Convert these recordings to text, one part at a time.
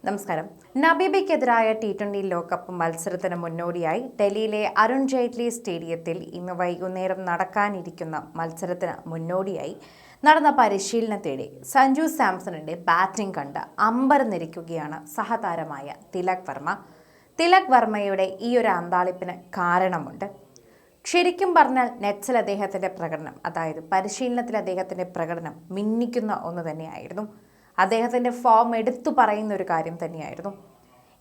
നമസ്കാരം. നബീബയ്ക്കെതിരായ T20 ലോകകപ്പ് മത്സരത്തിന് മുന്നോടിയായി ഡൽഹിയിലെ അരുൺ ജെയ്റ്റ്ലി സ്റ്റേഡിയത്തിൽ ഇന്ന് വൈകുന്നേരം നടക്കാനിരിക്കുന്ന മത്സരത്തിന് മുന്നോടിയായി നടന്ന പരിശീലനത്തിനിടെ സഞ്ജു സാംസണിന്റെ ബാറ്റിംഗ് കണ്ട് അമ്പരന്നിരിക്കുകയാണ് സഹതാരമായ തിലക് വർമ്മ. തിലക് വർമ്മയുടെ ഈ ഒരു അന്താളിപ്പിന് കാരണമുണ്ട്. ശരിക്കും പറഞ്ഞാൽ നെറ്റ്സിൽ അദ്ദേഹത്തിൻ്റെ പ്രകടനം, അതായത് പരിശീലനത്തിൽ അദ്ദേഹത്തിൻ്റെ പ്രകടനം മിന്നിക്കുന്ന ഒന്ന് തന്നെയായിരുന്നു. അദ്ദേഹത്തിൻ്റെ ഫോം എടുത്തു പറയുന്ന ഒരു കാര്യം തന്നെയായിരുന്നു.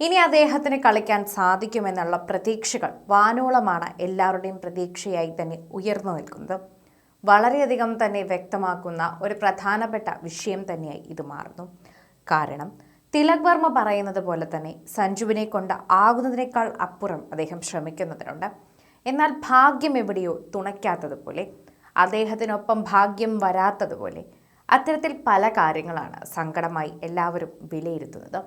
ഇനി അദ്ദേഹത്തിന് കളിക്കാൻ സാധിക്കുമെന്നുള്ള പ്രതീക്ഷകൾ വാനോളമാണ് എല്ലാവരുടെയും പ്രതീക്ഷയായി തന്നെ ഉയർന്നു നിൽക്കുന്നത്. വളരെയധികം തന്നെ വ്യക്തമാക്കുന്ന ഒരു പ്രധാനപ്പെട്ട വിഷയം തന്നെയായി ഇത് മാറുന്നു. കാരണം തിലക് വർമ്മ പറയുന്നത് പോലെ തന്നെ സഞ്ജുവിനെ കൊണ്ട് ആകുന്നതിനേക്കാൾ അപ്പുറം അദ്ദേഹം ശ്രമിക്കുന്നതിനുണ്ട്. എന്നാൽ ഭാഗ്യം എവിടെയോ തുണയ്ക്കാത്തതുപോലെ, അദ്ദേഹത്തിനൊപ്പം ഭാഗ്യം വരാത്തതുപോലെ, അത്തരത്തിൽ പല കാര്യങ്ങളാണ് സങ്കടമായി എല്ലാവരും വിലയിരുത്തുന്നത്.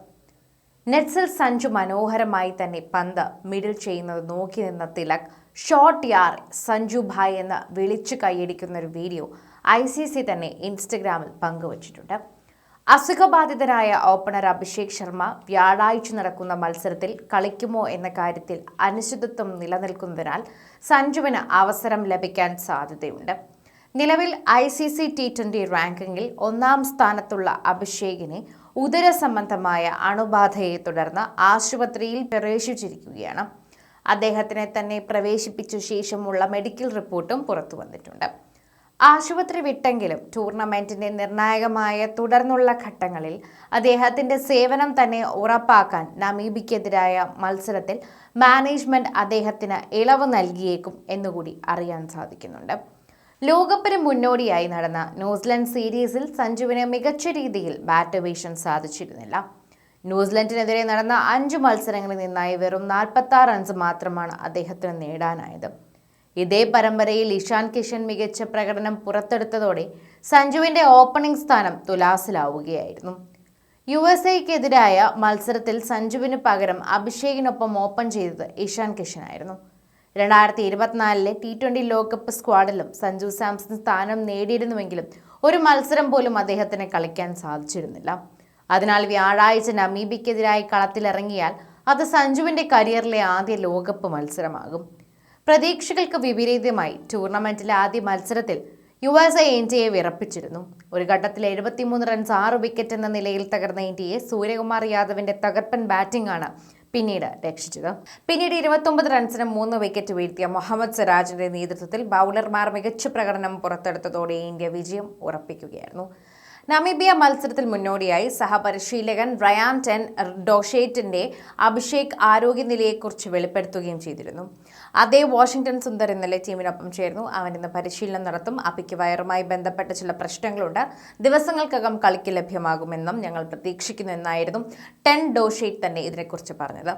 നെറ്റ്സിൽ സഞ്ജു മനോഹരമായി തന്നെ പന്ത് മിഡിൽ ചെയ്യുന്നത് നോക്കി നിന്ന തിലക് ഷോട്ട് യാർ സഞ്ജു ഭായ് എന്ന് വിളിച്ചു കൈയടിക്കുന്ന ഒരു വീഡിയോ ICC തന്നെ ഇൻസ്റ്റഗ്രാമിൽ പങ്കുവച്ചിട്ടുണ്ട്. അസുഖബാധിതരായ ഓപ്പണർ അഭിഷേക് ശർമ്മ വ്യാഴാഴ്ച നടക്കുന്ന മത്സരത്തിൽ കളിക്കുമോ എന്ന കാര്യത്തിൽ അനിശ്ചിതത്വം നിലനിൽക്കുന്നതിനാൽ സഞ്ജുവിന് അവസരം ലഭിക്കാൻ സാധ്യതയുണ്ട്. നിലവിൽ ICC T20 റാങ്കിങ്ങിൽ 1-ാം സ്ഥാനത്തുള്ള അഭിഷേകിനെ ഉദര സംബന്ധമായ അണുബാധയെ തുടർന്ന് ആശുപത്രിയിൽ പ്രവേശിച്ചിരിക്കുകയാണ്. അദ്ദേഹത്തിനെ തന്നെ പ്രവേശിപ്പിച്ച ശേഷമുള്ള മെഡിക്കൽ റിപ്പോർട്ടും പുറത്തു വന്നിട്ടുണ്ട്. ആശുപത്രി വിട്ടെങ്കിലും ടൂർണമെന്റിന്റെ നിർണായകമായ തുടർന്നുള്ള ഘട്ടങ്ങളിൽ അദ്ദേഹത്തിന്റെ സേവനം തന്നെ ഉറപ്പാക്കാൻ നമീബിക്കെതിരായ മത്സരത്തിൽ മാനേജ്മെന്റ് അദ്ദേഹത്തിന് ഇളവ് നൽകിയേക്കും എന്നുകൂടി അറിയാൻ സാധിക്കുന്നുണ്ട്. ലോകകപ്പിന് മുന്നോടിയായി നടന്ന ന്യൂസിലൻഡ് സീരീസിൽ സഞ്ജുവിന് മികച്ച രീതിയിൽ ബാറ്റ് വീശാൻ സാധിച്ചിരുന്നില്ല. ന്യൂസിലൻഡിനെതിരെ നടന്ന 5 മത്സരങ്ങളിൽ നിന്നായി വെറും 46 റൺസ് മാത്രമാണ് അദ്ദേഹത്തിന് നേടാനായത്. ഇതേ പരമ്പരയിൽ ഇഷാൻ കിഷൻ മികച്ച പ്രകടനം പുറത്തെടുത്തതോടെ സഞ്ജുവിന്റെ ഓപ്പണിംഗ് സ്ഥാനം തുലാസിലാവുകയായിരുന്നു. USA-ക്കെതിരായ മത്സരത്തിൽ സഞ്ജുവിന് പകരം അഭിഷേകിനൊപ്പം ഓപ്പൺ ചെയ്തത് ഇഷാൻ കിഷനായിരുന്നു. 2024 T20 ലോകകപ്പ് സ്ക്വാഡിലും സഞ്ജു സാംസൺ സ്ഥാനം നേടിയിരുന്നുവെങ്കിലും ഒരു മത്സരം പോലും അദ്ദേഹത്തിന് കളിക്കാൻ സാധിച്ചിരുന്നില്ല. അതിനാൽ വ്യാഴാഴ്ച നമീബിക്കെതിരായി കളത്തിലിറങ്ങിയാൽ അത് സഞ്ജുവിന്റെ കരിയറിലെ ആദ്യ ലോകകപ്പ് മത്സരമാകും. പ്രതീക്ഷകൾക്ക് വിപരീതമായി ടൂർണമെന്റിലെ ആദ്യ മത്സരത്തിൽ USA ഇന്ത്യയെ വിറപ്പിച്ചിരുന്നു. ഒരു ഘട്ടത്തിൽ 73 റൺസ് 6 വിക്കറ്റ് എന്ന നിലയിൽ തകർന്ന ഇന്ത്യയെ സൂര്യകുമാർ യാദവിന്റെ തകർപ്പൻ ബാറ്റിംഗ് ആണ് പിന്നീട് രക്ഷിച്ചത്. പിന്നീട് 29 റൺസിന് 3 വിക്കറ്റ് വീഴ്ത്തിയ മുഹമ്മദ് സിറാജിന്റെ നേതൃത്വത്തിൽ ബൗളർമാർ മികച്ച പ്രകടനം പുറത്തെടുത്തതോടെ ഇന്ത്യ വിജയം ഉറപ്പിക്കുകയായിരുന്നു. നമീബിയ മത്സരത്തിൽ മുന്നോടിയായി സഹപരിശീലകൻ റയാൻ ടെൻ ഡോഷേറ്റിന്റെ അഭിഷേക് ആരോഗ്യനിലയെക്കുറിച്ച് വെളിപ്പെടുത്തുകയും ചെയ്തിരുന്നു. അതേ വാഷിംഗ്ടൺ സുന്ദർ ഇന്നലെ ടീമിനൊപ്പം ചേർന്നു. അവൻ ഇന്ന് പരിശീലനം നടത്തും. അപ്പിക്ക് വയറുമായി ബന്ധപ്പെട്ട ചില പ്രശ്നങ്ങളുണ്ട്. ദിവസങ്ങൾക്കകം കളിക്ക് ലഭ്യമാകുമെന്നും ഞങ്ങൾ പ്രതീക്ഷിക്കുന്നു എന്നായിരുന്നു ടെൻ ഡോഷേറ്റ് തന്നെ ഇതിനെക്കുറിച്ച് പറഞ്ഞത്.